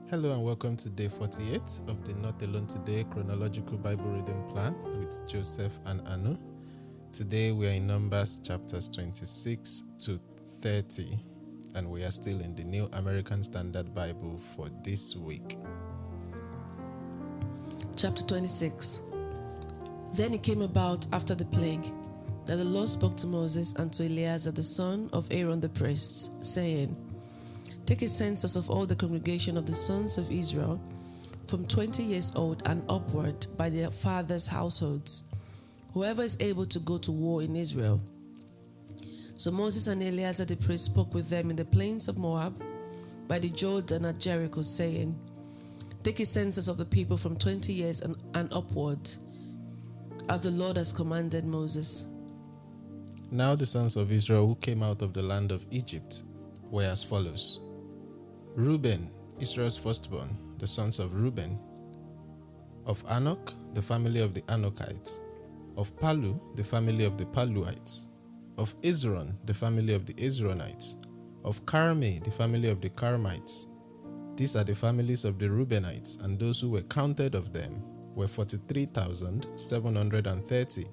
Hello and welcome to day 48 of the Not Alone Today Chronological Bible Reading Plan with Joseph and Anu. Today we are in Numbers chapters 26 to 30 and we are still in the New American Standard Bible for this week. Chapter 26. Then it came about after the plague that the Lord spoke to Moses and to Eleazar the son of Aaron the priest, saying, Take a census of all the congregation of the sons of Israel from 20 years old and upward by their fathers' households, whoever is able to go to war in Israel. So Moses and Eleazar the priest spoke with them in the plains of Moab by the Jordan at Jericho, saying, Take a census of the people from 20 years and upward, as the Lord has commanded Moses. Now the sons of Israel who came out of the land of Egypt were as follows. Reuben, Israel's firstborn, the sons of Reuben. Of Anak, the family of the Anakites. Of Palu, the family of the Paluites. Of Israel, the family of the Israelites. Of Carmi, the family of the Carmites. These are the families of the Reubenites, and those who were counted of them were 43,730.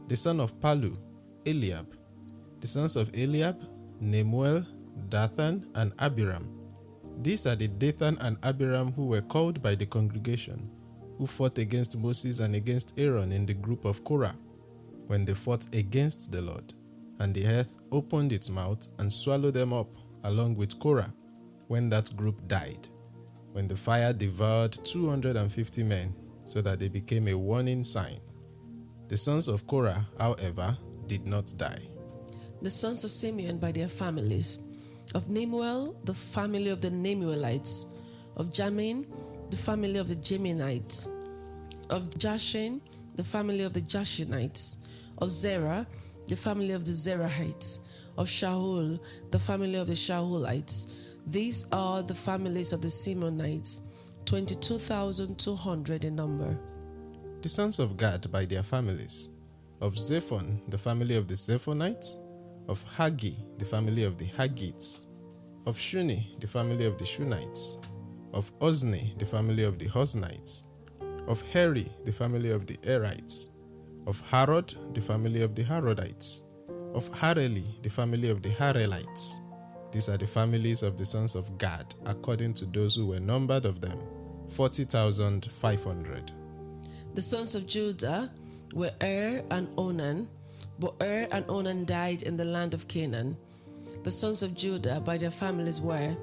The son of Palu, Eliab. The sons of Eliab, Nemuel, Dathan, and Abiram. These are the Dathan and Abiram who were called by the congregation, who fought against Moses and against Aaron in the group of Korah, when they fought against the Lord, and the earth opened its mouth and swallowed them up, along with Korah, when that group died, when the fire devoured 250 men, so that they became a warning sign. The sons of Korah, however, did not die. The sons of Simeon by their families. Of Nemuel, the family of the Nemuelites. Of Jamin, the family of the Jaminites. Of Jashin, the family of the Jashinites. Of Zerah, the family of the Zerahites. Of Shaul, the family of the Shahulites. These are the families of the Simonites, 22,200 in number. The sons of Gad by their families. Of Zephon, the family of the Zephonites. Of Hagi, the family of the Haggites. Of Shuni, the family of the Shunites. Of Ozni, the family of the Oznites. Of Heri, the family of the Erites. Of Harod, the family of the Harodites. Of Hareli, the family of the Harelites. These are the families of the sons of Gad, according to those who were numbered of them, 40,500. The sons of Judah were and Onan, but and Onan died in the land of Canaan. The sons of Judah by their families were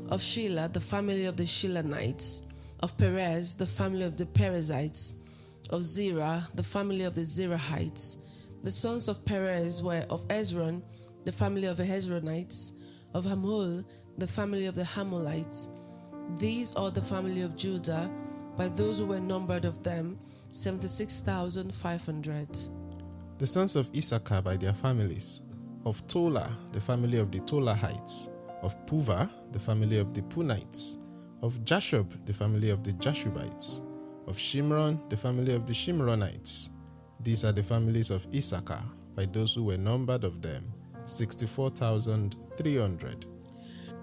of Shelah, the family of the Shilanites. Of Perez, the family of the Perizzites. Of Zerah, the family of the Zerahites. The sons of Perez were of Hezron, the family of the Hezronites. Of Hamul, the family of the Hamulites. These are the family of Judah, by those who were numbered of them, 76,500. The sons of Issachar by their families. Of Tola, the family of the Tolahites. Of Puva, the family of the Punites. Of Jashub, the family of the Jashubites. Of Shimron, the family of the Shimronites. These are the families of Issachar, by those who were numbered of them, 64,300.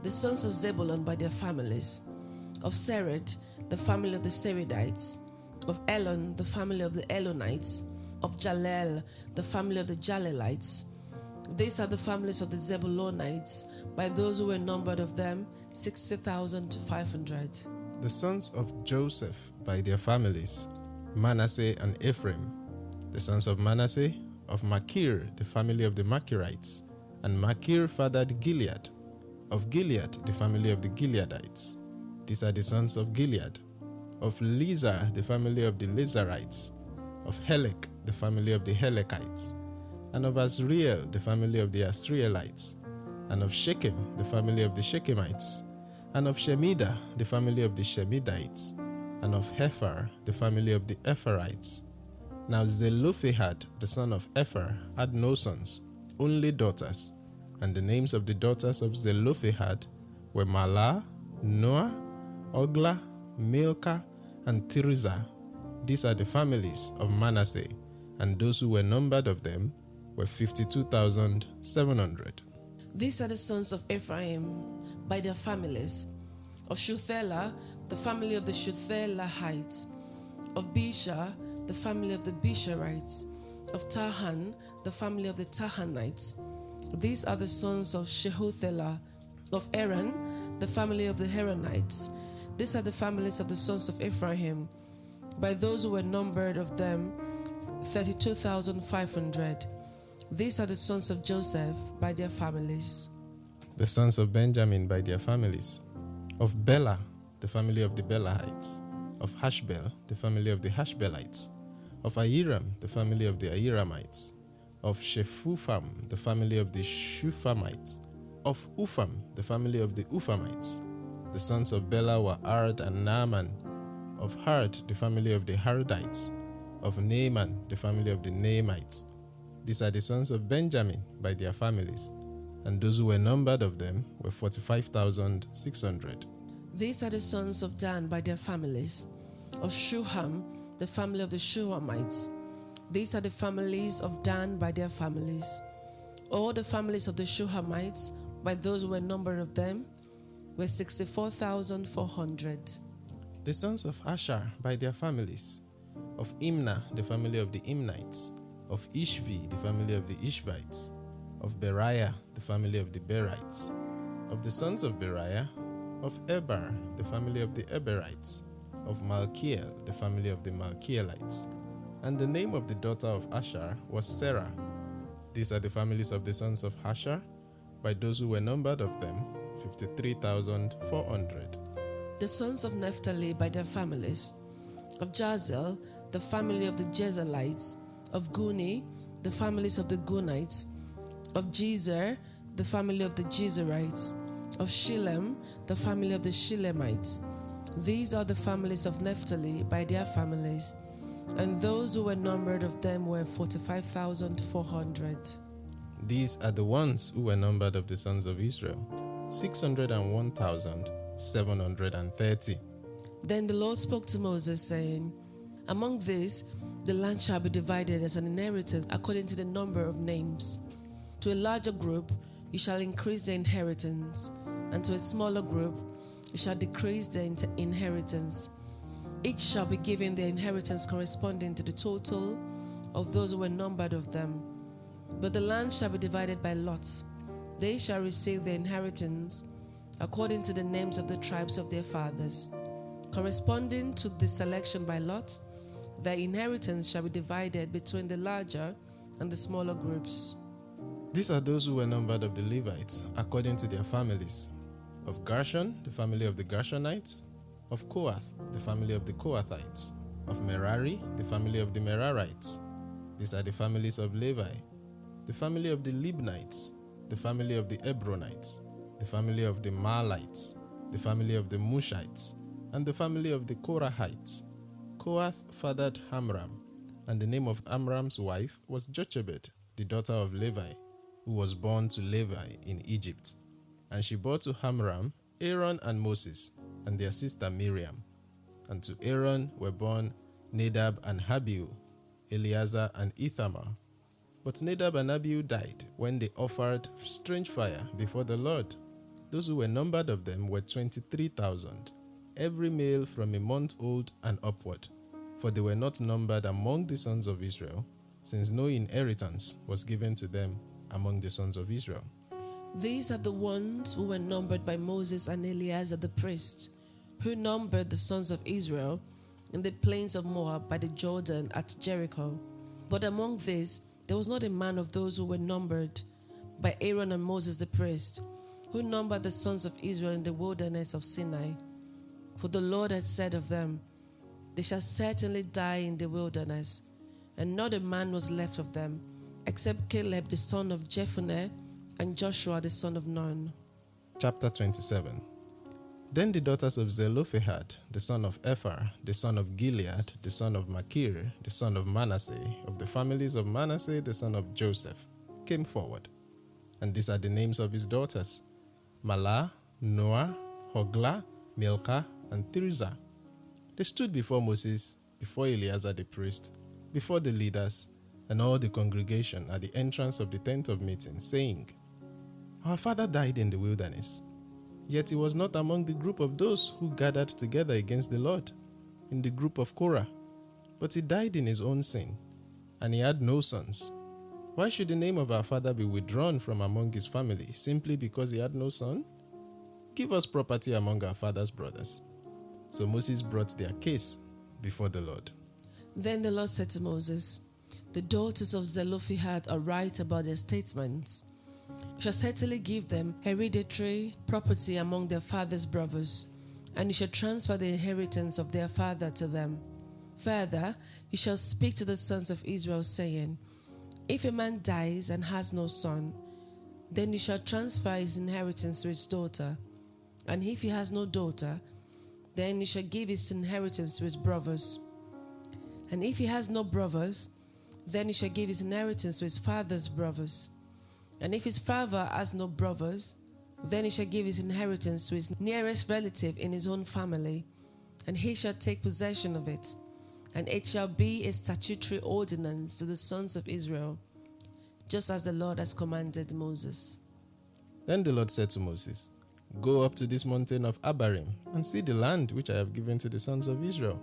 The sons of Zebulun by their families. Of Sered, the family of the Seridites. Of Elon, the family of the Elonites. Of Jalel, the family of the Jalelites. These are the families of the Zebulonites, by those who were numbered of them, 60,500. The sons of Joseph by their families, Manasseh and Ephraim. The sons of Manasseh, of Machir, the family of the Machirites, and Machir fathered Gilead. Of Gilead, the family of the Gileadites. These are the sons of Gilead. Of Lizar, the family of the Lizarites. Of Helek, the family of the Helekites. And of Azriel, the family of the Asrielites. And of Shechem, the family of the Shechemites. And of Shemida, the family of the Shemidites. And of Hephar, the family of the Epharites. Now Zelophehad, the son of Epher, had no sons, only daughters. And the names of the daughters of Zelophehad were Mahlah, Noah, Ogla, Milcah, and Tirzah. These are the families of Manasseh, and those who were numbered of them were 52,700. These are the sons of Ephraim by their families. Of Shuthela, the family of the Shuthelahites. Of Bisha, the family of the Bisharites. Of Tahan, the family of the Tahanites. These are the sons of Shehuthela. Of Aaron, the family of the Heronites. These are the families of the sons of Ephraim. By those who were numbered of them, 32,500. These are the sons of Joseph by their families. The sons of Benjamin by their families. Of Bela, the family of the Belahites. Of Hashbel, the family of the Hashbelites. Of Ahiram, the family of the Ahiramites. Of Shephupham, the family of the Shuphamites. Of Upham, the family of the Uphamites. The sons of Bela were Ard and Naaman. Of Hard, the family of the Hardites. Of Naaman, the family of the Naamites. These are the sons of Benjamin by their families, and those who were numbered of them were 45,600. These are the sons of Dan by their families. Of Shuham, the family of the Shuhamites. These are the families of Dan by their families. All the families of the Shuhamites, by those who were numbered of them, were 64,400. The sons of Asher by their families. Of Imnah, the family of the Imnites. Of Ishvi, the family of the Ishvites. Of Beriah, the family of the Berites. Of the sons of Beriah. Of Eber, the family of the Eberites. Of Malkiel, the family of the Malkielites. And the name of the daughter of Asher was Sarah. These are the families of the sons of Asher, by those who were numbered of them, 53,400. The sons of Naphtali by their families. Of Jazel, the family of the Jezelites. Of Guni, the families of the Gunites. Of Jezer, the family of the Jezerites. Of Shilem, the family of the Shilemites. These are the families of Naphtali by their families, and those who were numbered of them were 45,400. These are the ones who were numbered of the sons of Israel, 601,730. Then the Lord spoke to Moses, saying, Among these, the land shall be divided as an inheritance according to the number of names. To a larger group, you shall increase their inheritance, and to a smaller group, you shall decrease their inheritance. Each shall be given their inheritance corresponding to the total of those who were numbered of them. But the land shall be divided by lots. They shall receive their inheritance according to the names of the tribes of their fathers. Corresponding to the selection by lots, their inheritance shall be divided between the larger and the smaller groups. These are those who were numbered of the Levites, according to their families. Of Gershon, the family of the Gershonites. Of Kohath, the family of the Kohathites. Of Merari, the family of the Merarites. These are the families of Levi. The family of the Libnites. The family of the Hebronites. The family of the Mahlites. The family of the Mushites. And the family of the Korahites. Kohath fathered Amram, and the name of Amram's wife was Jochebed, the daughter of Levi, who was born to Levi in Egypt. And she bore to Amram Aaron and Moses, and their sister Miriam. And to Aaron were born Nadab and Abihu, Eleazar and Ithamar. But Nadab and Abihu died when they offered strange fire before the Lord. Those who were numbered of them were 23,000, every male from a month old and upward, for they were not numbered among the sons of Israel, since no inheritance was given to them among the sons of Israel. These are the ones who were numbered by Moses and Eleazar the priest, who numbered the sons of Israel in the plains of Moab by the Jordan at Jericho. But among these, there was not a man of those who were numbered by Aaron and Moses the priest, who numbered the sons of Israel in the wilderness of Sinai. For the Lord had said of them, They shall certainly die in the wilderness, and not a man was left of them, except Caleb the son of Jephunneh and Joshua the son of Nun. Chapter 27. Then the daughters of Zelophehad, the son of Ephar, the son of Gilead, the son of Machir, the son of Manasseh, of the families of Manasseh, the son of Joseph, came forward. And these are the names of his daughters: Mahlah, Noah, Hoglah, Milcah, and Tirzah. They stood before Moses, before Eleazar the priest, before the leaders, and all the congregation at the entrance of the tent of meeting, saying, Our father died in the wilderness. Yet he was not among the group of those who gathered together against the Lord, in the group of Korah, but he died in his own sin, and he had no sons. Why should the name of our father be withdrawn from among his family simply because he had no son? Give us property among our father's brothers. So Moses brought their case before the Lord. Then the Lord said to Moses, the daughters of Zelophehad are right about their statements. You shall certainly give them hereditary property among their father's brothers, and you shall transfer the inheritance of their father to them. Further, you shall speak to the sons of Israel, saying, if a man dies and has no son, then you shall transfer his inheritance to his daughter. And if he has no daughter, then you shall give his inheritance to his brothers. And if he has no brothers, then he shall give his inheritance to his father's brothers. And if his father has no brothers, then he shall give his inheritance to his nearest relative in his own family, and he shall take possession of it. And it shall be a statutory ordinance to the sons of Israel, just as the Lord has commanded Moses. Then the Lord said to Moses, go up to this mountain of Abarim, and see the land which I have given to the sons of Israel.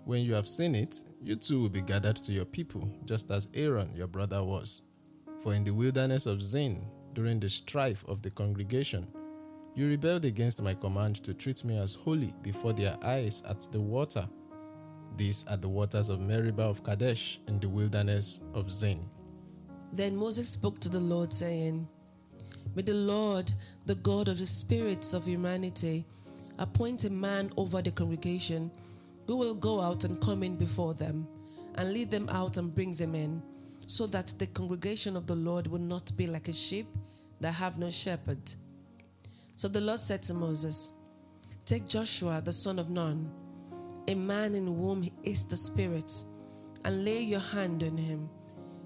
When you have seen it, you too will be gathered to your people, just as Aaron your brother was. For in the wilderness of Zin, during the strife of the congregation, you rebelled against my command to treat me as holy before their eyes at the water. These are the waters of Meribah of Kadesh in the wilderness of Zin. Then Moses spoke to the Lord, saying, may the Lord, the God of the spirits of humanity, appoint a man over the congregation who will go out and come in before them, and lead them out and bring them in, so that the congregation of the Lord will not be like a sheep that have no shepherd. So the Lord said to Moses, take Joshua the son of Nun, a man in whom is the Spirit, and lay your hand on him,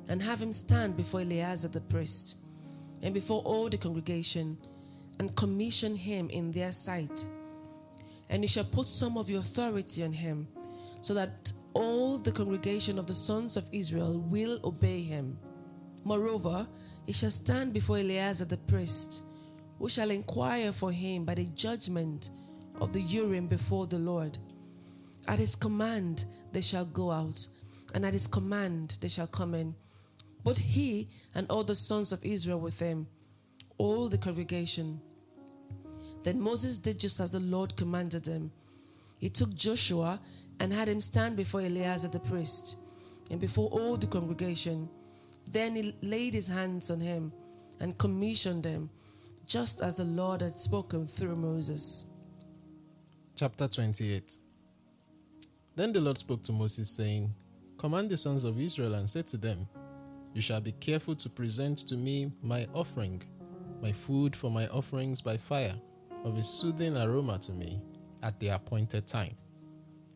and have him stand before Eleazar the priest, and before all the congregation, and commission him in their sight. And you shall put some of your authority on him, so that all the congregation of the sons of Israel will obey him. Moreover, he shall stand before Eleazar the priest, who shall inquire for him by the judgment of the Urim before the Lord. At his command they shall go out, and at his command they shall come in, both he and all the sons of Israel with him, all the congregation. Then Moses did just as the Lord commanded him. He took Joshua and had him stand before Eleazar the priest, and before all the congregation. Then he laid his hands on him and commissioned him, just as the Lord had spoken through Moses. Chapter 28. Then the Lord spoke to Moses, saying, command the sons of Israel and say to them, you shall be careful to present to me my offering, my food for my offerings by fire, of a soothing aroma to me, at the appointed time.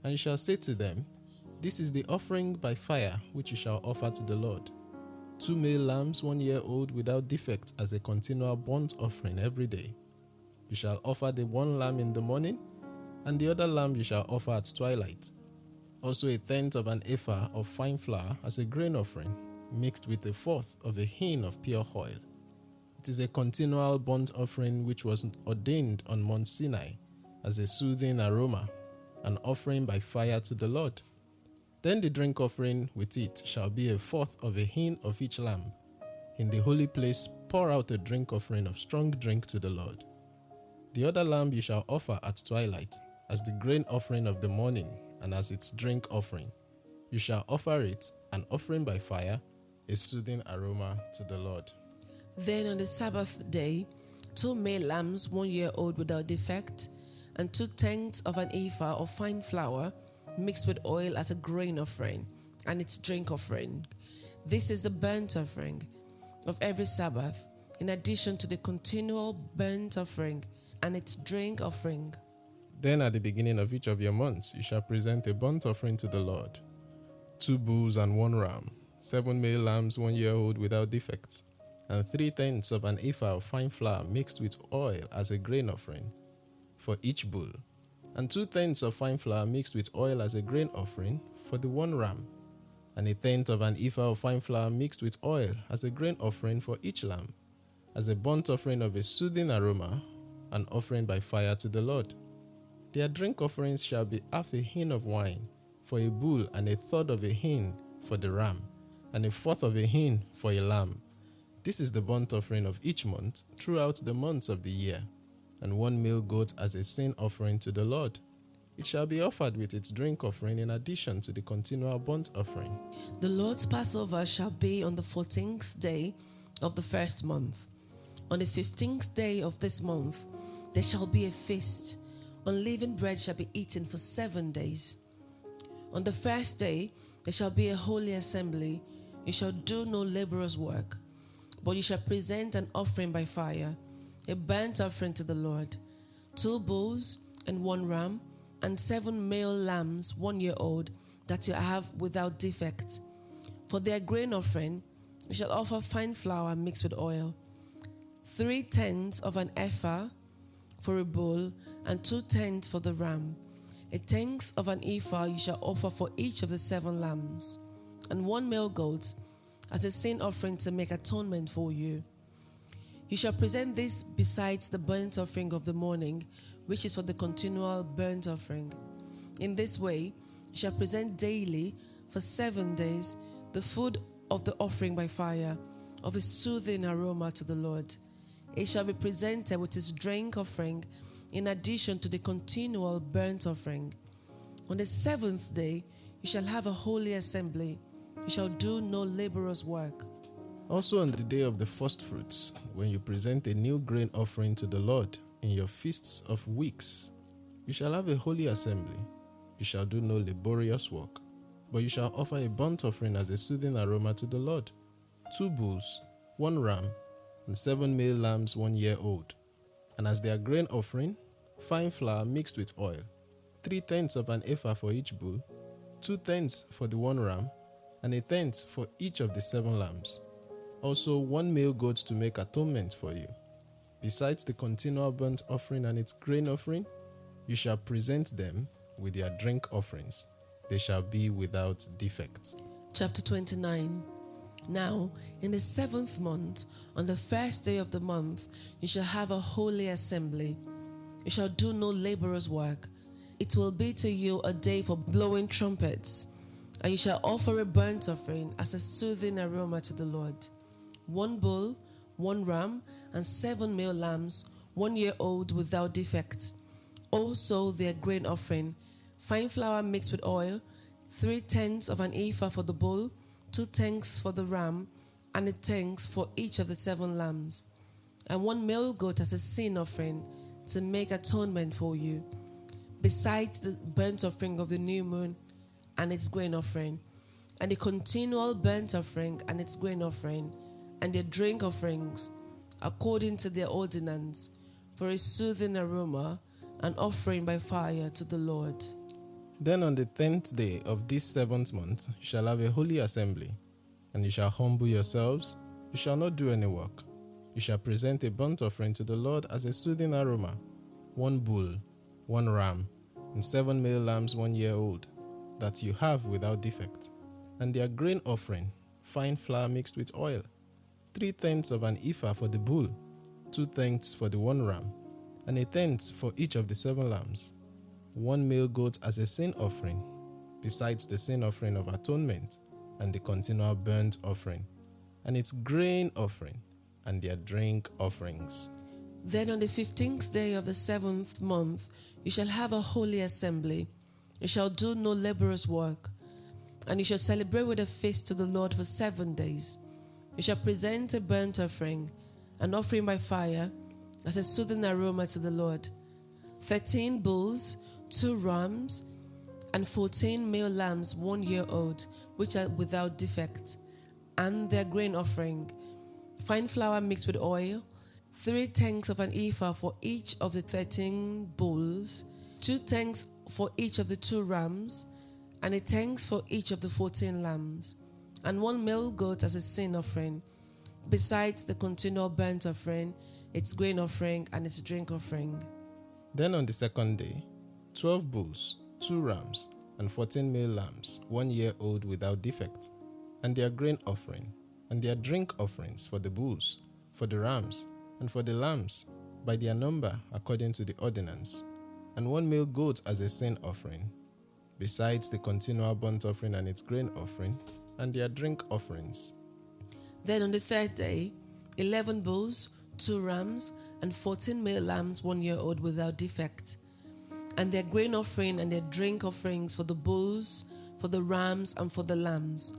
And you shall say to them, this is the offering by fire which you shall offer to the Lord. 2 male lambs 1 year old without defect as a continual burnt offering every day. You shall offer the one lamb in the morning, and the other lamb you shall offer at twilight. Also a tenth of an ephah of fine flour as a grain offering, mixed with a fourth of a hin of pure oil. It is a continual burnt offering which was ordained on Mount Sinai as a soothing aroma, an offering by fire to the Lord. Then the drink offering with it shall be a fourth of a hin of each lamb. In the holy place pour out a drink offering of strong drink to the Lord. The other lamb you shall offer at twilight, as the grain offering of the morning, and as its drink offering. You shall offer it an offering by fire, a soothing aroma to the Lord. Then on the Sabbath day, 2 male lambs 1 year old without defect, and 2/10 of an ephah of fine flour, mixed with oil as a grain offering, and its drink offering. This is the burnt offering of every Sabbath, in addition to the continual burnt offering and its drink offering. Then at the beginning of each of your months, you shall present a burnt offering to the Lord, 2 bulls and 1 ram, 7 male lambs 1 year old without defects, and 3/10 of an ephah of fine flour mixed with oil as a grain offering for each bull, and 2/10 of fine flour mixed with oil as a grain offering for the 1 ram, and 1/10 of an ephah of fine flour mixed with oil as a grain offering for each lamb, as a burnt offering of a soothing aroma, an offering by fire to the Lord. Their drink offerings shall be half a hin of wine for a bull, and a third of a hin for the ram, and a fourth of a hin for a lamb. This is the burnt offering of each month throughout the months of the year, and 1 male goat as a sin offering to the Lord. It shall be offered with its drink offering in addition to the continual burnt offering. The Lord's Passover shall be on the 14th day of the first month. On the 15th day of this month there shall be a feast. Unleavened bread shall be eaten for 7 days. On the first day there shall be a holy assembly. You shall do no laborer's work, but you shall present an offering by fire, a burnt offering to the Lord, 2 bulls and 1 ram, and 7 male lambs 1 year old, that you have without defect. For their grain offering you shall offer fine flour mixed with oil, 3/10 of an ephah for a bull, and 2/10 for the ram. 1/10 of an ephah you shall offer for each of the 7 lambs, and 1 male goat as a sin offering to make atonement for you. You shall present this besides the burnt offering of the morning, which is for the continual burnt offering. In this way you shall present daily for 7 days the food of the offering by fire, of a soothing aroma to the Lord. It shall be presented with its drink offering in addition to the continual burnt offering. On the 7th day you shall have a holy assembly. You shall do no laborer's work. Also on the day of the first fruits, when you present a new grain offering to the Lord in your feasts of weeks, you shall have a holy assembly. You shall do no laborious work, but you shall offer a burnt offering as a soothing aroma to the Lord, 2 bulls, 1 ram, and 7 male lambs 1 year old. And as their grain offering, fine flour mixed with oil, 3/10 of an ephah for each bull, 2/10 for the 1 ram, and 1/10 for each of the 7 lambs. Also 1 male goat to make atonement for you. Besides the continual burnt offering and its grain offering, you shall present them with their drink offerings. They shall be without defect. Chapter 29. Now, in the 7th month, on the first day of the month, you shall have a holy assembly. You shall do no laborer's work. It will be to you a day for blowing trumpets, and you shall offer a burnt offering as a soothing aroma to the Lord. 1 bull, 1 ram, and 7 male lambs 1 year old without defect. Also their grain offering, fine flour mixed with oil, 3/10 of an ephah for the bull, 2/10 for the ram, and 1/10 for each of the 7 lambs, and 1 male goat as a sin offering to make atonement for you, besides the burnt offering of the new moon and its grain offering, and the continual burnt offering and its grain offering, and their drink offerings, according to their ordinance, for a soothing aroma, an offering by fire to the Lord. Then on the 10th day of this 7th month you shall have a holy assembly, and you shall humble yourselves. You shall not do any work. You shall present a burnt offering to the Lord as a soothing aroma, 1 bull, 1 ram, and 7 male lambs 1 year old, that you have without defect, and their grain offering, fine flour mixed with oil, 3/10 of an ephah for the bull, 2/10 for the 1 ram, and 1/10 for each of the 7 lambs, 1 male goat as a sin offering, besides the sin offering of atonement and the continual burnt offering, and its grain offering, and their drink offerings. Then on the 15th day of the 7th month you shall have a holy assembly. You shall do no laborer's work, and you shall celebrate with a feast to the Lord for 7 days. You shall present a burnt offering, an offering by fire, as a soothing aroma to the Lord, 13 bulls, 2 rams, and 14 male lambs 1 year old, which are without defect, and their grain offering, fine flour mixed with oil, 3/10 of an ephah for each of the 13 bulls, 2/10 for each of the 2 rams, and 1/10 for each of the 14 lambs, and 1 male goat as a sin offering, besides the continual burnt offering, its grain offering, and its drink offering. Then on the 2nd day, 12 bulls, 2 rams, and 14 male lambs 1 year old without defect, and their grain offering, and their drink offerings for the bulls, for the rams, and for the lambs, by their number according to the ordinance, and 1 male goat as a sin offering, besides the continual burnt offering and its grain offering, and their drink offerings. Then on the third day, 11 bulls, 2 rams, and 14 male lambs 1 year old without defect, and their grain offering and their drink offerings for the bulls, for the rams, and for the lambs,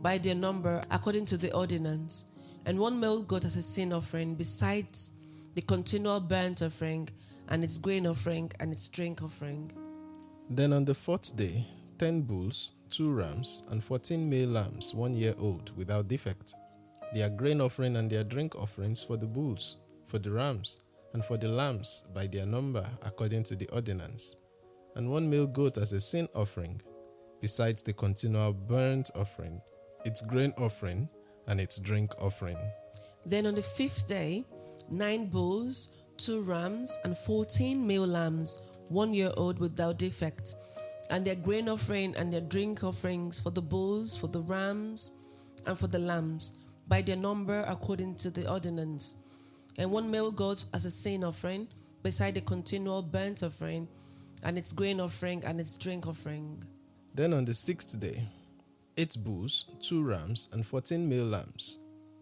by their number according to the ordinance, and 1 male goat as a sin offering, besides the continual burnt offering and its grain offering and its drink offering. Then on the 4th day, 10 bulls, 2 rams, and 14 male lambs 1 year old without defect, their grain offering and their drink offerings for the bulls, for the rams, and for the lambs by their number according to the ordinance, and 1 male goat as a sin offering, besides the continual burnt offering, its grain offering, and its drink offering. Then on the 5th day, 9 bulls, 2 rams, and 14 male lambs 1 year old without defect, and their grain offering and their drink offerings for the bulls, for the rams, and for the lambs, by their number according to the ordinance, and 1 male goat as a sin offering, beside the continual burnt offering, and its grain offering and its drink offering. Then on the 6th day, 8 bulls, 2 rams, and 14 male lambs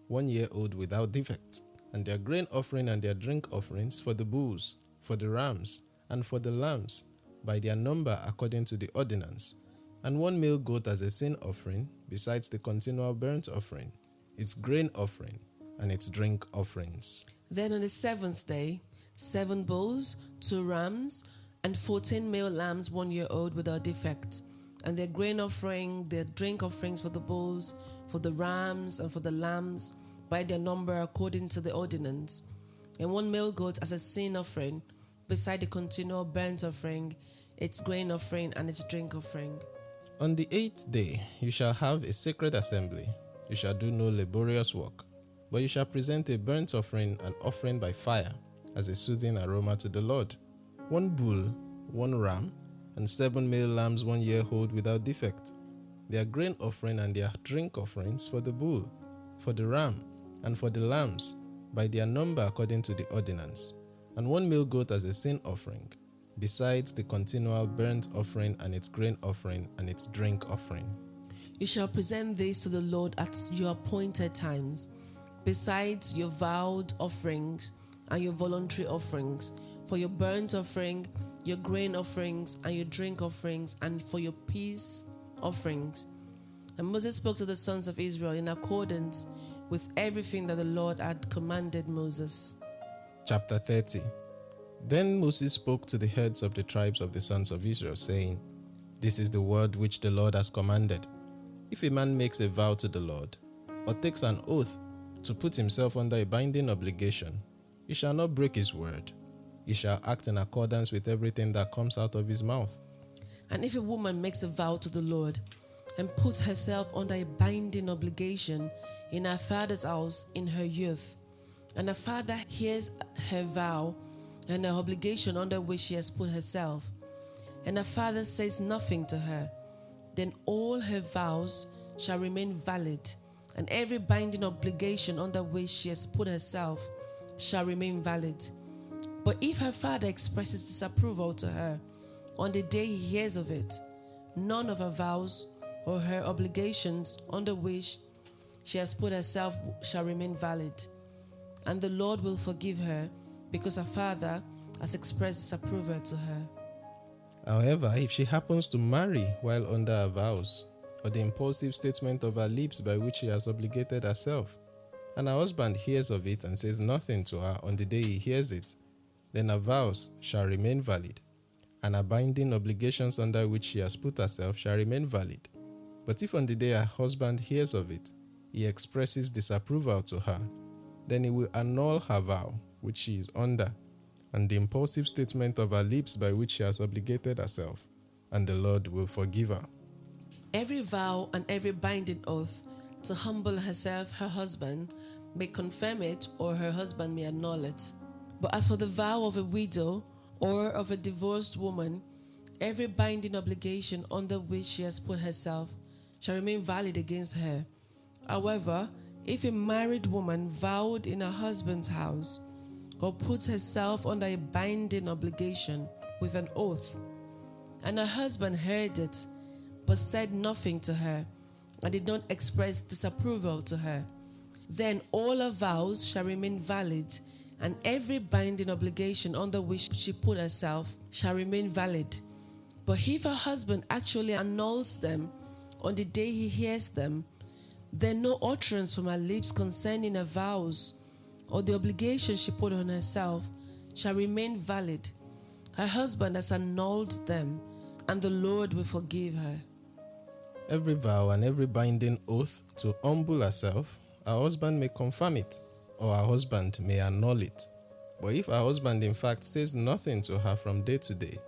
1 year old without defect, and their grain offering and their drink offerings for the bulls, for the rams, and for the lambs, by their number according to the ordinance, and 1 male goat as a sin offering, besides the continual burnt offering, its grain offering, and its drink offerings. Then on the 7th day, 7 bulls, 2 rams, and 14 male lambs 1 year old without defect, and their grain offering, their drink offerings for the bulls, for the rams, and for the lambs, by their number according to the ordinance, and 1 male goat as a sin offering, beside the continual burnt offering, its grain offering, and its drink offering. On the 8th day you shall have a sacred assembly. You shall do no laborious work, but you shall present a burnt offering and offering by fire, as a soothing aroma to the Lord. 1 bull, 1 ram, and 7 male lambs 1 year old without defect, their grain offering and their drink offerings for the bull, for the ram, and for the lambs, by their number according to the ordinance, and 1 male goat as a sin offering, besides the continual burnt offering and its grain offering and its drink offering. You shall present these to the Lord at your appointed times, besides your vowed offerings and your voluntary offerings, for your burnt offering, your grain offerings, and your drink offerings, and for your peace offerings. And Moses spoke to the sons of Israel in accordance with everything that the Lord had commanded Moses. Chapter 30. Then Moses spoke to the heads of the tribes of the sons of Israel, saying, This is the word which the Lord has commanded. If a man makes a vow to the Lord, or takes an oath to put himself under a binding obligation, he shall not break his word. He shall act in accordance with everything that comes out of his mouth. And if a woman makes a vow to the Lord and puts herself under a binding obligation in her father's house in her youth, and her father hears her vow and her obligation under which she has put herself, and her father says nothing to her, then all her vows shall remain valid, and every binding obligation under which she has put herself shall remain valid. But if her father expresses disapproval to her on the day he hears of it, none of her vows or her obligations under which she has put herself shall remain valid, and the Lord will forgive her because her father has expressed disapproval to her. However, if she happens to marry while under her vows, or the impulsive statement of her lips by which she has obligated herself, and her husband hears of it and says nothing to her on the day he hears it, then her vows shall remain valid, and her binding obligations under which she has put herself shall remain valid. But if on the day her husband hears of it, he expresses disapproval to her, then he will annul her vow which she is under, and the impulsive statement of her lips by which she has obligated herself, and the Lord will forgive her. Every vow and every binding oath to humble herself, her husband may confirm it, or her husband may annul it. But as for the vow of a widow or of a divorced woman, every binding obligation under which she has put herself shall remain valid against her. However, if a married woman vowed in her husband's house, or put herself under a binding obligation with an oath. And her husband heard it, but said nothing to her, and did not express disapproval to her. Then all her vows shall remain valid, and every binding obligation under which she put herself shall remain valid. But if her husband actually annuls them on the day he hears them, then no utterance from her lips concerning her vows or the obligation she put on herself shall remain valid. Her husband has annulled them, and the Lord will forgive her. Every vow and every binding oath to humble herself, her husband may confirm it, or her husband may annul it. But if her husband in fact says nothing to her from day to day,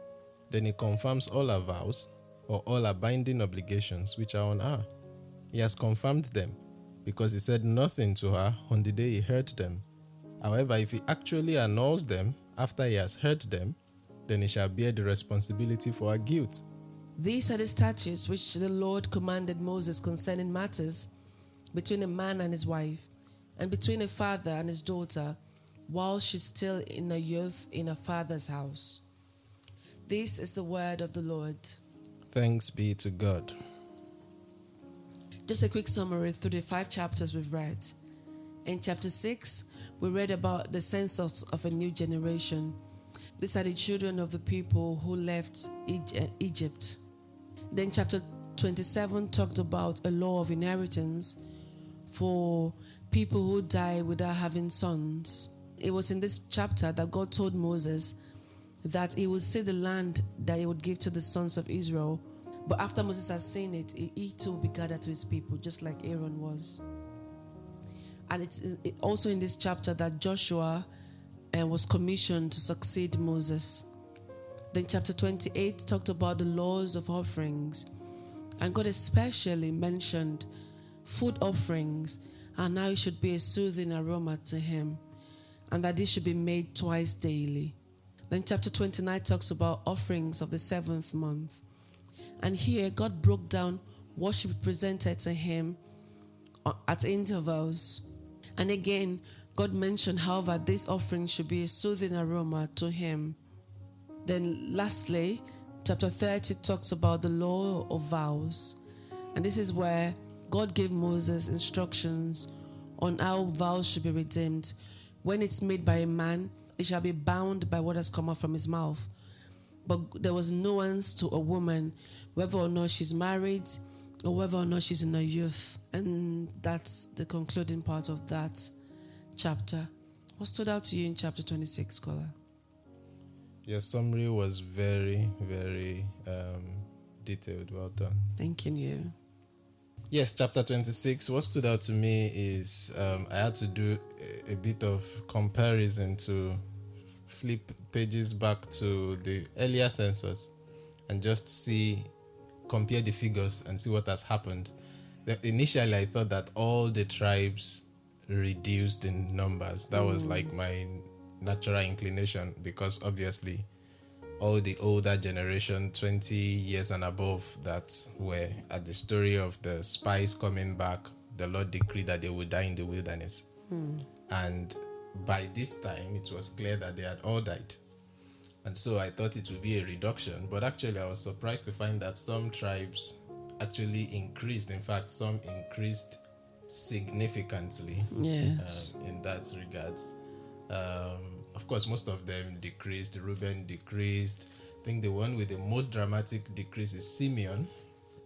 then he confirms all her vows or all her binding obligations which are on her. He has confirmed them because he said nothing to her on the day he heard them. However, if he actually annuls them after he has heard them, then he shall bear the responsibility for her guilt. These are the statutes which the Lord commanded Moses concerning matters between a man and his wife, and between a father and his daughter, while she's still in her youth in her father's house. This is the word of the Lord. Thanks be to God. Just a quick summary through the 5 chapters we've read. In chapter 6, we read about the census of a new generation. These are the children of the people who left Egypt. Then chapter 27 talked about a law of inheritance for people who die without having sons. It was in this chapter that God told Moses that he would see the land that he would give to the sons of Israel. But after Moses has seen it, he too will be gathered to his people, just like Aaron was. And it's also in this chapter that Joshua was commissioned to succeed Moses. Then chapter 28 talked about the laws of offerings. And God especially mentioned food offerings and how it should be a soothing aroma to him, and that this should be made twice daily. Then chapter 29 talks about offerings of the 7th month. And here God broke down what should be presented to him at intervals. And again, God mentioned, however, this offering should be a soothing aroma to him. Then lastly, chapter 30 talks about the law of vows. And this is where God gave Moses instructions on how vows should be redeemed. When it's made by a man, it shall be bound by what has come out from his mouth. But there was nuance to a woman, whether or not she's married or whether or not she's in her youth. And that's the concluding part of that chapter. What stood out to you in chapter 26, Scholar? Your summary was very, very detailed. Well done. Thanking you. Yes, chapter 26. What stood out to me is I had to do a bit of comparison to flip pages back to the earlier census and just compare the figures and see what has happened. Initially, I thought that all the tribes reduced in numbers. That was like my natural inclination, because obviously all the older generation, 20 years and above, that were at the story of the spies coming back, the Lord decreed that they would die in the wilderness. And by this time, it was clear that they had all died. And so I thought it would be a reduction, but actually I was surprised to find that some tribes actually increased. In fact, some increased significantly. Yes. In that regards. Of course, most of them decreased. Reuben decreased. I think the one with the most dramatic decrease is Simeon,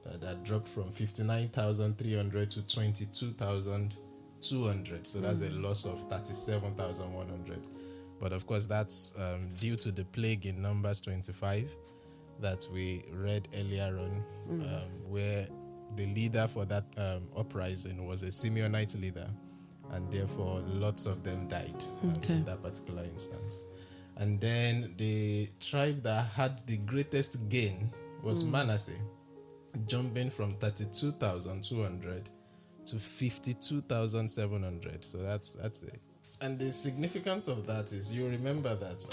that dropped from 59,300 to 22,200. So that's a loss of 37,100. But of course, that's due to the plague in Numbers 25 that we read earlier on, where the leader for that uprising was a Simeonite leader, and therefore lots of them died in that particular instance. And then the tribe that had the greatest gain was Manasseh, jumping from 32,200 to 52,700. So that's it. And the significance of that is, you remember that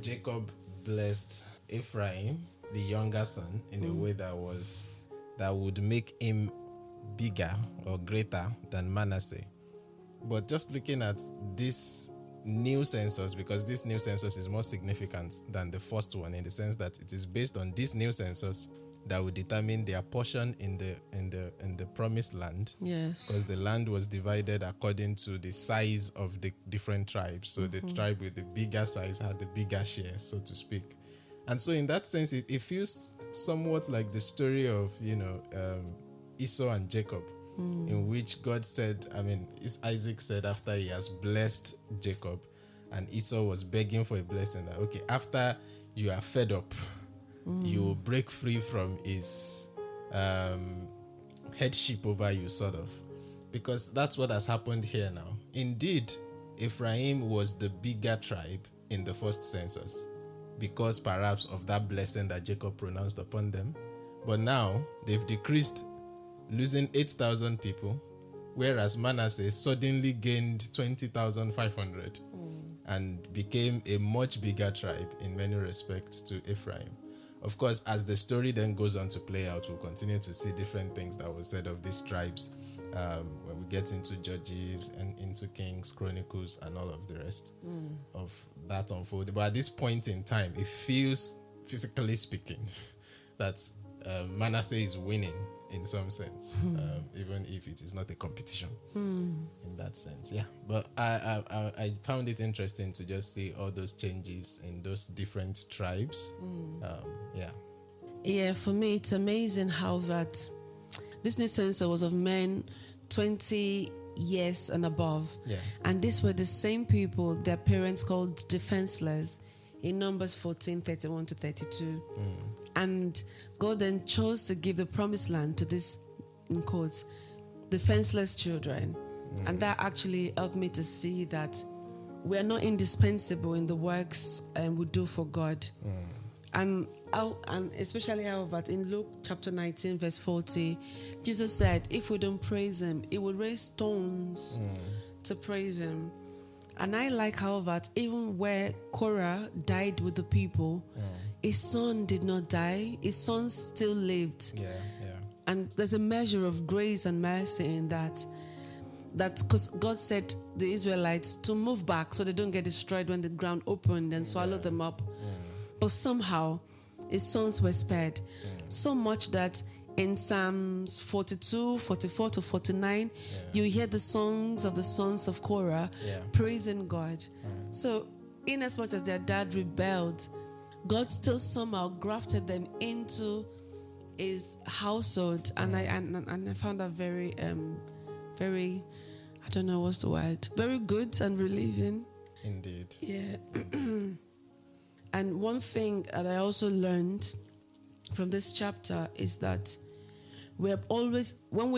Jacob blessed Ephraim, the younger son, in a way that would make him bigger or greater than Manasseh. But just looking at this new census, because this new census is more significant than the first one, in the sense that it is based on this new census that will determine their portion in the promised land. Yes. Because the land was divided according to the size of the different tribes. So the tribe with the bigger size had the bigger share, so to speak. And so in that sense, it feels somewhat like the story of, Esau and Jacob, in which God said, Isaac said after he has blessed Jacob, and Esau was begging for a blessing, that, okay, after you are fed up, you will break free from his headship over you, sort of. Because that's what has happened here now. Indeed, Ephraim was the bigger tribe in the first census, because perhaps of that blessing that Jacob pronounced upon them. But now they've decreased, losing 8,000 people, whereas Manasseh suddenly gained 20,500 and became a much bigger tribe in many respects to Ephraim. Of course, as the story then goes on to play out, we'll continue to see different things that were said of these tribes when we get into Judges and into Kings, Chronicles, and all of the rest of that unfolding. But at this point in time, it feels, physically speaking, that Manasseh is winning in some sense, even if it is not a competition in that sense. Yeah, but I found it interesting to just see all those changes in those different tribes. Yeah, for me, it's amazing how that this new census was of men 20 years and above. Yeah. And these were the same people their parents called defenseless in Numbers 14, 31 to 32. And God then chose to give the promised land to this, in quotes, defenseless children. And that actually helped me to see that we are not indispensable in the works we do for God. And especially how that in Luke chapter 19 verse 40, Jesus said, if we don't praise him, he will raise stones to praise him. And I like how that even where Korah died with the people, his son did not die. His son still lived. Yeah. And there's a measure of grace and mercy in that. That's because God said the Israelites to move back so they don't get destroyed when the ground opened and swallowed them up. But somehow, his sons were spared. So much that in Psalms 42, 44 to 49, you hear the songs of the sons of Korah praising God. So, in as much as their dad rebelled, God still somehow grafted them into his household. And I found that very, very, I don't know what's the word, very good and relieving. Indeed. Yeah. And one thing that I also learned from this chapter is that we are always, when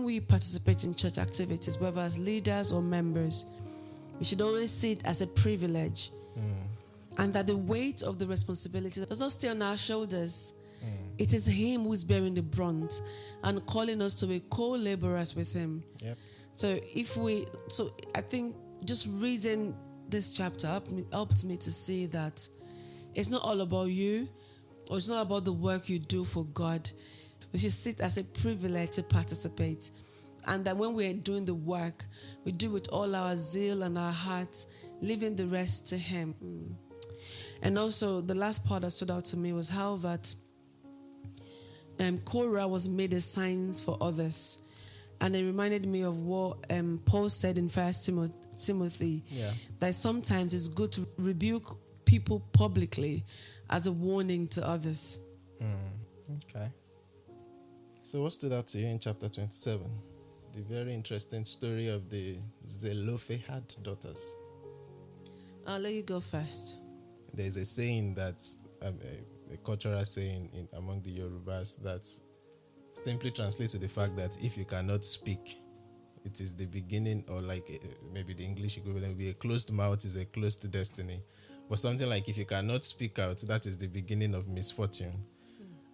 we participate in church activities, whether as leaders or members, we should always see it as a privilege, and that the weight of the responsibility does not stay on our shoulders. It is him who is bearing the brunt and calling us to be co-laborers with him. Yep. So I think just reading this chapter helped me to see that it's not all about you, or it's not about the work you do for God. We should see it as a privilege to participate. And that when we're doing the work, we do with all our zeal and our hearts, leaving the rest to him. And also, the last part that stood out to me was how that Korah was made a sign for others. And it reminded me of what Paul said in 1 Timothy, that sometimes it's good to rebuke people publicly as a warning to others. Okay. So what stood out to you in chapter 27? The very interesting story of the Zelophehad daughters. I'll let you go first. There's a saying that, a cultural saying among the Yorubas, that simply translates to the fact that if you cannot speak, it is the beginning, or maybe the English equivalent would be, a closed mouth is a closed destiny. But something like, if you cannot speak out, that is the beginning of misfortune.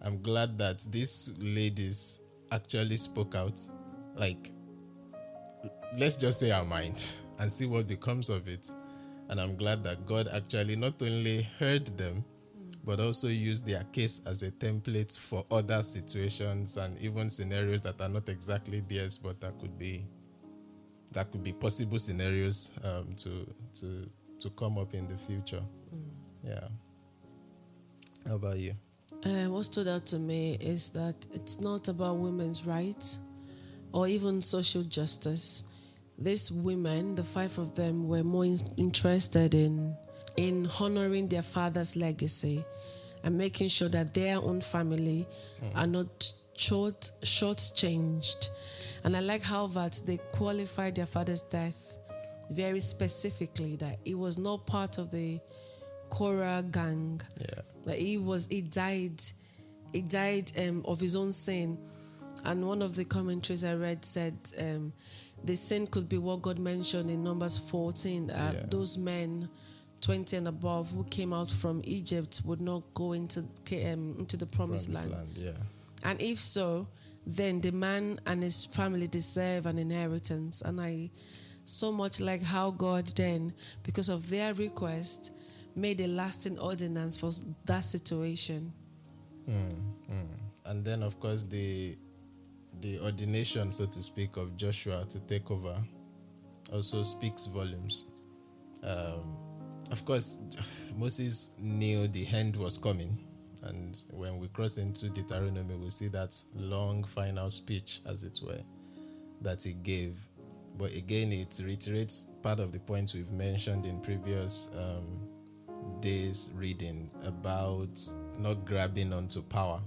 I'm glad that these ladies actually spoke out. Let's just say our mind and see what becomes of it. And I'm glad that God actually not only heard them, but also used their case as a template for other situations and even scenarios that are not exactly theirs, but that could be possible scenarios to to come up in the future. Yeah. How about you? What stood out to me is that it's not about women's rights or even social justice. These women, the 5 of them, were more interested in honoring their father's legacy and making sure that their own family are not shortchanged. And I like how that they qualified their father's death very specifically, that it was not part of the Korah gang. Yeah. That he died of his own sin. And one of the commentaries I read said the sin could be what God mentioned in Numbers 14. Those men 20 and above who came out from Egypt would not go into the promised land. Yeah. And if so, then the man and his family deserve an inheritance. And I so much like how God then, because of their request, made a lasting ordinance for that situation. And then, of course, the ordination, so to speak, of Joshua to take over also speaks volumes. Of course, Moses knew the end was coming. And when we cross into Deuteronomy, we see that long final speech, as it were, that he gave. But again, it reiterates part of the points we've mentioned in previous days reading about not grabbing onto power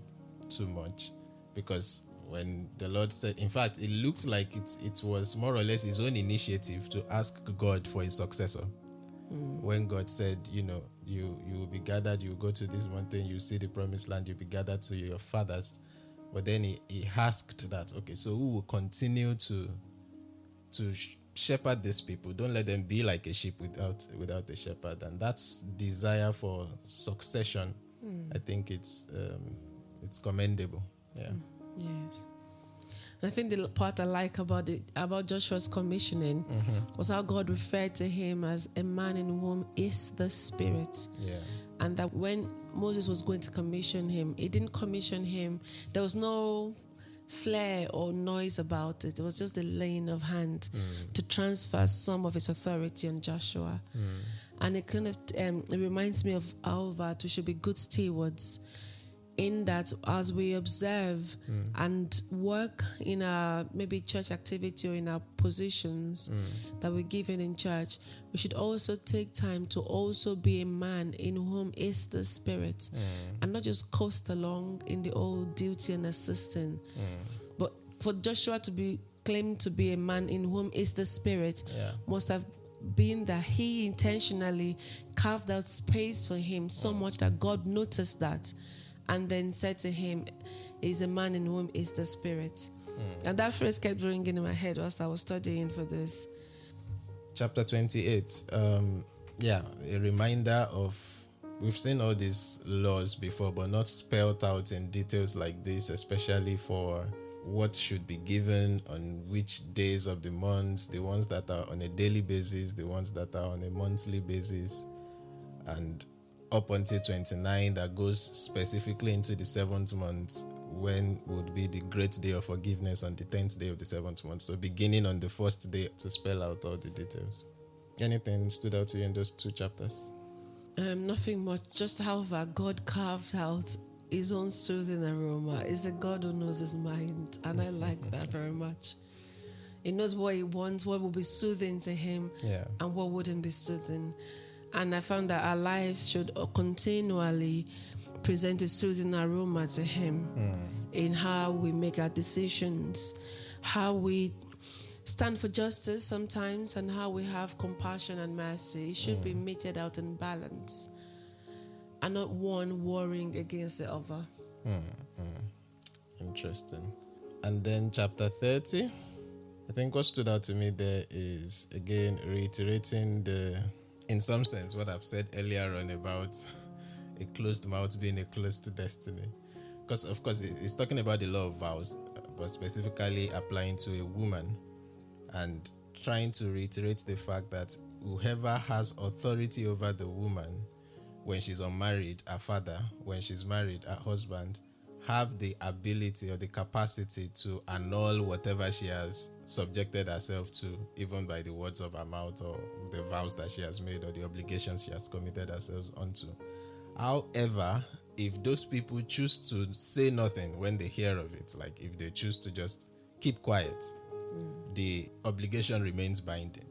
too much. Because when the Lord said, in fact, it looked like it was more or less his own initiative to ask God for his successor. When God said, you will be gathered, you will go to this mountain, you see the promised land, you'll be gathered to your fathers. But then he asked that, okay, so who will continue to shepherd these people? Don't let them be like a sheep without a shepherd. And that's desire for succession. I think it's commendable. Yeah. Yes. And I think the part I like about Joshua's commissioning was how God referred to him as a man in whom is the Spirit. Yeah. And that when Moses was going to commission him, he didn't commission him. There was no flair or noise about it. It was just the laying of hand to transfer some of his authority on Joshua. And it kind of it reminds me of how that we should be good stewards, in that as we observe and work in our maybe church activity or in our positions that we're given in church, we should also take time to also be a man in whom is the Spirit, and not just coast along in the old duty and assisting. But for Joshua to be claimed to be a man in whom is the Spirit must have been that he intentionally carved out space for him so much that God noticed that, and then said to him, "Is a man in whom is the Spirit." And that phrase kept ringing in my head whilst I was studying for this. Chapter 28. A reminder of, we've seen all these laws before, but not spelled out in details like this, especially for what should be given on which days of the months, the ones that are on a daily basis, the ones that are on a monthly basis, and up until 29 that goes specifically into the 7th month, when would be the great day of forgiveness on the 10th day of the 7th month. So beginning on the 1st day, to spell out all the details. Anything stood out to you in those 2 chapters? Nothing much, just how that God carved out his own soothing aroma. Is a God who knows his mind, and I like that very much. He knows what he wants, what will be soothing to him, and what wouldn't be soothing. And I found that our lives should continually present a soothing aroma to him in how we make our decisions, how we stand for justice sometimes, and how we have compassion and mercy. It should be meted out in balance, and not one warring against the other. Interesting. And then chapter 30, I think what stood out to me there is, again, reiterating in some sense, what I've said earlier on about a closed mouth being a closed destiny. Because, of course, it's talking about the law of vows, but specifically applying to a woman, and trying to reiterate the fact that whoever has authority over the woman, when she's unmarried, her father; when she's married, her husband, have the ability or the capacity to annul whatever she has subjected herself to, even by the words of her mouth or the vows that she has made or the obligations she has committed herself onto. However, if those people choose to say nothing when they hear of it, like if they choose to just keep quiet, the obligation remains binding.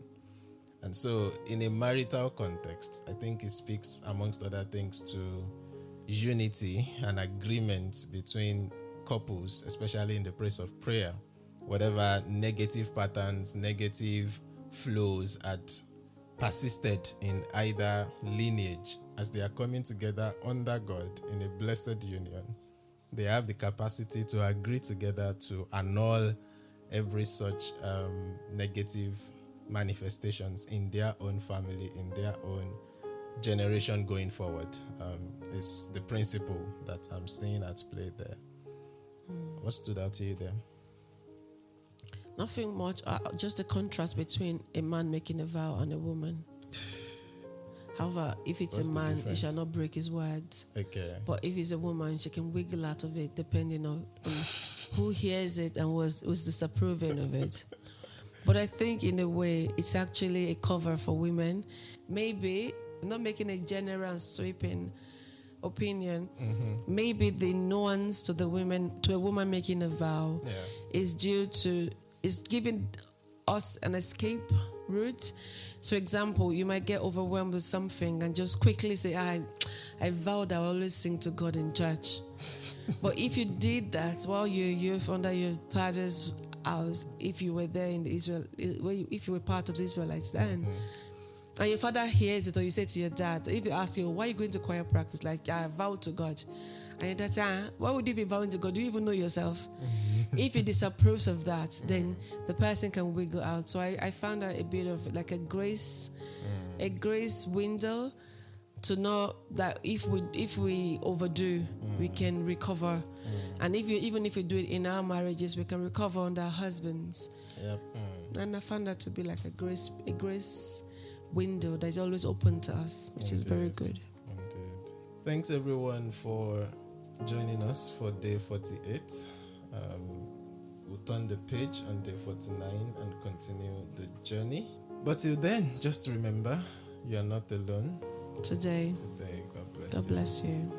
And so in a marital context, I think it speaks, amongst other things, to unity and agreement between couples, especially in the place of prayer. Whatever negative patterns, negative flows had persisted in either lineage, as they are coming together under God in a blessed union, they have the capacity to agree together to annul every such negative manifestations in their own family, in their own generation going forward. Is the principle that I'm seeing at play there. What stood out to you there? Nothing much, just the contrast between a man making a vow and a woman. However, if it's What's a the man, he difference? shall not break his words. Okay. But if it's a woman, she can wiggle out of it depending on who hears it and was disapproving of it. But I think in a way, it's actually a cover for women. Maybe, not making a general and sweeping opinion, maybe the nuance to the women, to a woman making a vow, is due to, is giving us an escape route. So, example, you might get overwhelmed with something and just quickly say, I vowed I will always sing to God in church. But if you did that while you're under your father's house, if you were there in Israel, if you were part of the Israelites then, and your father hears it, or you say to your dad, if they ask you, why are you going to choir practice? Like, I vowed to God. And your dad says, why would you be vowing to God? Do you even know yourself? If he disapproves of that, then the person can wiggle out. So I found that a bit of like a grace window to know that if we overdo, we can recover. And even if we do it in our marriages, we can recover under our husbands. Yep. And I found that to be like a grace window that is always open to us, which is very good. Indeed. Thanks everyone for joining us for day 48. We'll turn the page on day 49 and continue the journey. But till then, just remember, you are not alone. Today, God bless you. God bless you.